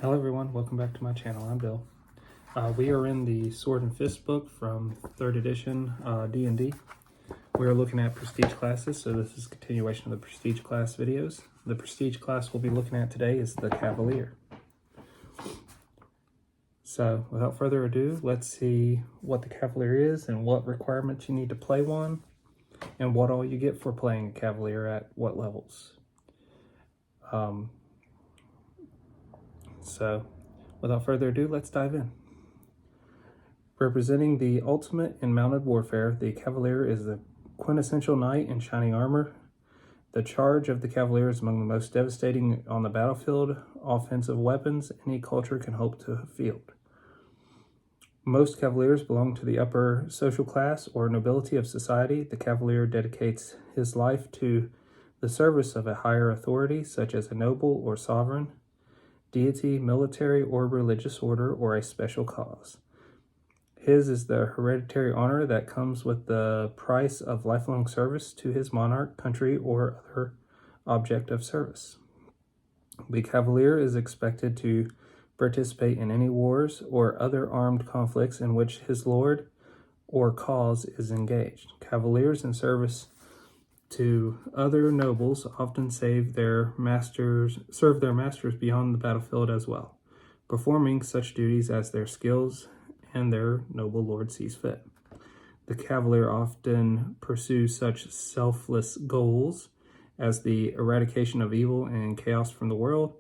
Hello everyone, welcome back to my channel. I'm Bill. We are in the Sword and Fist book from 3rd edition D&D. We are looking at prestige classes, so this is a continuation of the prestige class videos. The prestige class we'll be looking at today is the cavalier. So without further ado, let's see what the cavalier is and what requirements you need to play one and what all you get for playing a cavalier at what levels. So without further ado, let's dive in. Representing the ultimate in mounted warfare, the cavalier is the quintessential knight in shining armor. The charge of the cavalier is among the most devastating on the battlefield offensive weapons any culture can hope to field. Most cavaliers belong to the upper social class or nobility of society. The cavalier dedicates his life to the service of a higher authority, such as a noble or sovereign, deity, military or religious order, or a special cause. His is the hereditary honor that comes with the price of lifelong service to his monarch, country, or other object of service. The cavalier is expected to participate in any wars or other armed conflicts in which his lord or cause is engaged. Cavaliers in service to other nobles often serve their masters beyond the battlefield as well, performing such duties as their skills and their noble lord sees fit. The cavalier often pursues such selfless goals as the eradication of evil and chaos from the world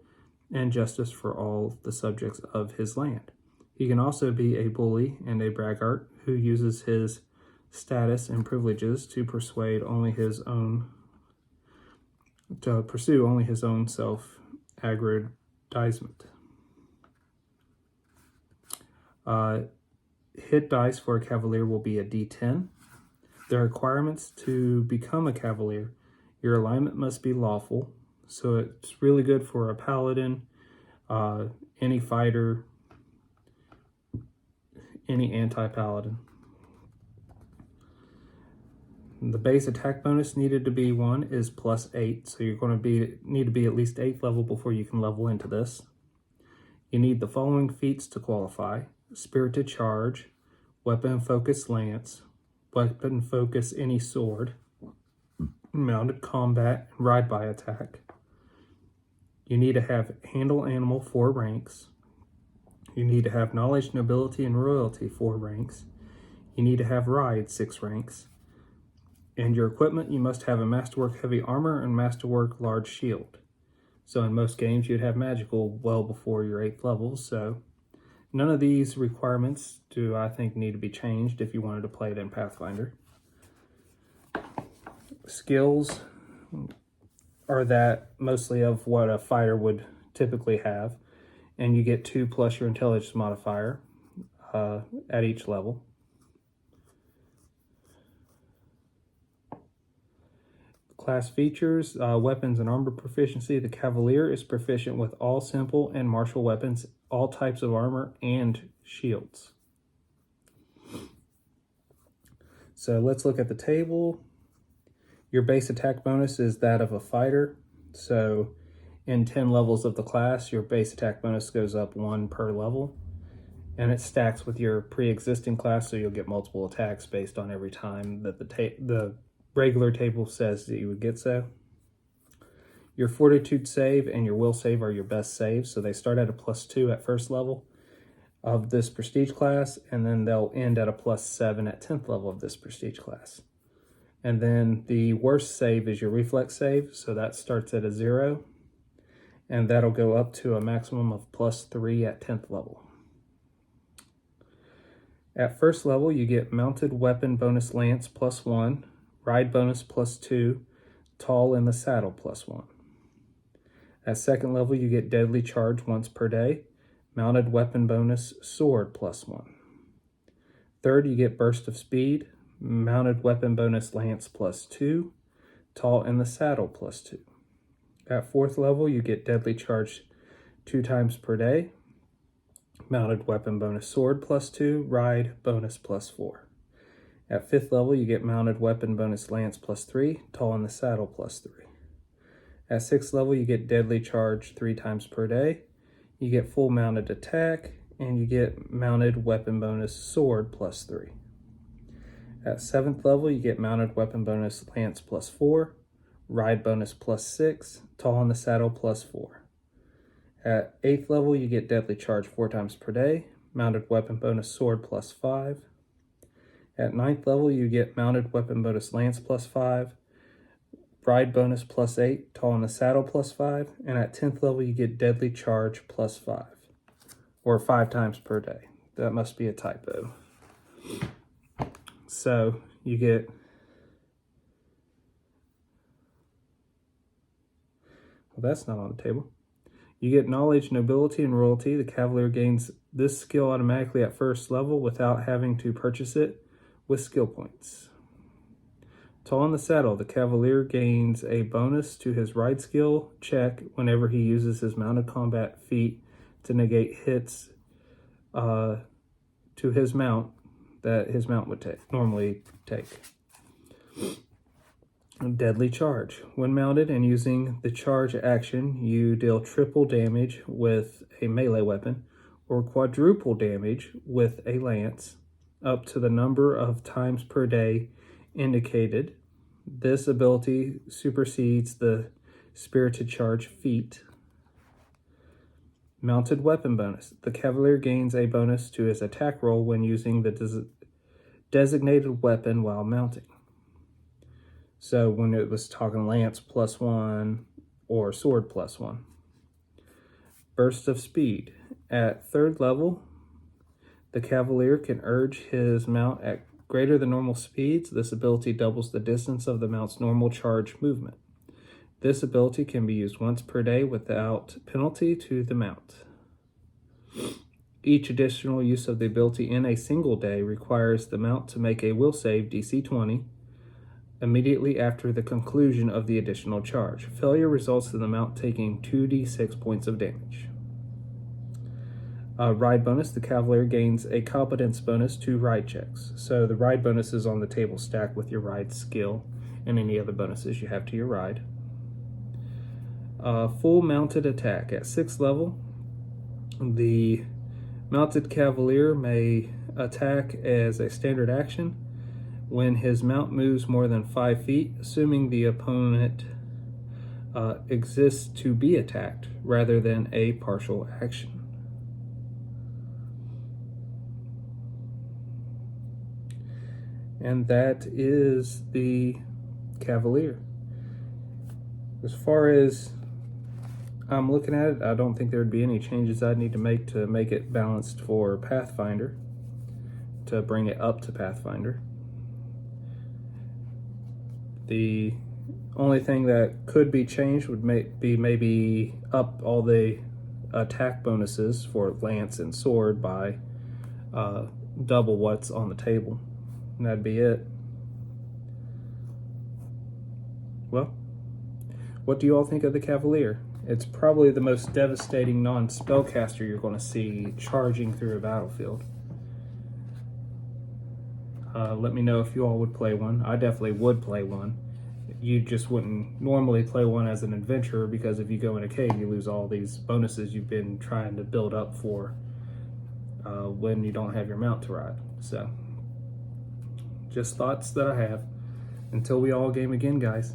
and justice for all the subjects of his land. He can also be a bully and a braggart who uses his status and privileges to pursue only his own self-aggrandizement. Hit dice for a cavalier will be a d10. The requirements to become a cavalier: your alignment must be lawful, so it's really good for a paladin, any fighter, any anti-paladin. The base attack bonus needed to be 1 is +8, so you're going to need to be at least 8th level before you can level into this. You need the following feats to qualify: Spirited Charge, Weapon Focus Lance, Weapon Focus any sword, Mounted Combat, and Ride by Attack. You need to have Handle Animal 4 ranks. You need to have Knowledge, Nobility, and Royalty 4 ranks. You need to have Ride 6 ranks. And your equipment, you must have a Masterwork Heavy Armor and Masterwork Large Shield. So in most games, you'd have Magical well before your 8th level, so none of these requirements do I think need to be changed if you wanted to play it in Pathfinder. Skills are that mostly of what a fighter would typically have, and you get 2 plus your intelligence modifier at each level. Class features: weapons and armor proficiency. The cavalier is proficient with all simple and martial weapons, all types of armor, and shields. So let's look at the table. Your base attack bonus is that of a fighter. So in 10 levels of the class, your base attack bonus goes up 1 per level. And it stacks with your pre-existing class, so you'll get multiple attacks based on every time that the regular table says that you would get so. Your fortitude save and your will save are your best saves, so they start at a +2 at 1st level of this prestige class, and then they'll end at a +7 at 10th level of this prestige class. And then the worst save is your reflex save, so that starts at a 0, and that'll go up to a maximum of +3 at 10th level. At 1st level, you get Mounted Weapon Bonus Lance +1, Ride bonus +2, Tall in the Saddle +1. At 2nd level, you get Deadly Charge once per day, Mounted Weapon Bonus Sword +1. 3rd, you get Burst of Speed, Mounted Weapon Bonus Lance +2, Tall in the Saddle +2. At 4th level, you get Deadly Charge 2 times per day, Mounted Weapon Bonus Sword +2, Ride bonus +4. At 5th level, you get Mounted Weapon Bonus Lance +3, Tall in the Saddle +3. At 6th level, you get Deadly Charge 3 times per day. you get full mounted attack, and you get mounted weapon bonus sword +3. At 7th level, you get mounted weapon bonus lance +4, ride bonus +6, tall in the saddle +4. At 8th level, you get deadly charge 4 times per day, mounted weapon bonus sword +5. At 9th level, you get mounted weapon bonus lance +5, ride bonus +8, tall in the saddle +5, and at 10th level, you get deadly charge +5, or 5 times per day. That must be a typo. So you get, well, that's not on the table. You get knowledge, nobility, and royalty. The cavalier gains this skill automatically at 1st level without having to purchase it with skill points. Tall in the saddle, the cavalier gains a bonus to his ride skill check whenever he uses his mounted combat feat to negate hits to his mount that his mount would normally take. Deadly charge. When mounted and using the charge action, you deal triple damage with a melee weapon or quadruple damage with a lance up to the number of times per day indicated. This ability supersedes the spirited charge feat. Mounted weapon bonus. The cavalier gains a bonus to his attack roll when using the designated weapon while mounting. So when it was talking lance +1 or sword +1. Burst of speed. At 3rd level, the cavalier can urge his mount at greater than normal speeds. This ability doubles the distance of the mount's normal charge movement. This ability can be used once per day without penalty to the mount. Each additional use of the ability in a single day requires the mount to make a will save DC 20 immediately after the conclusion of the additional charge. Failure results in the mount taking 2d6 points of damage. Ride bonus, the cavalier gains a competence bonus to ride checks. So the ride bonus is on the table stack with your ride skill and any other bonuses you have to your ride. Full mounted attack. At 6th level, the mounted cavalier may attack as a standard action when his mount moves more than 5 feet, assuming the opponent exists to be attacked rather than a partial action. And that is the cavalier. As far as I'm looking at it, I don't think there would be any changes I'd need to make it balanced for Pathfinder, to bring it up to Pathfinder. The only thing that could be changed would be maybe up all the attack bonuses for lance and sword by double what's on the table. And that'd be it. Well, what do you all think of the Cavalier? It's probably the most devastating non-spellcaster you're going to see charging through a battlefield. Let me know if you all would play one. I definitely would play one. You just wouldn't normally play one as an adventurer, because if you go in a cave, you lose all these bonuses you've been trying to build up for when you don't have your mount to ride. So, just thoughts that I have. Until we all game again, guys.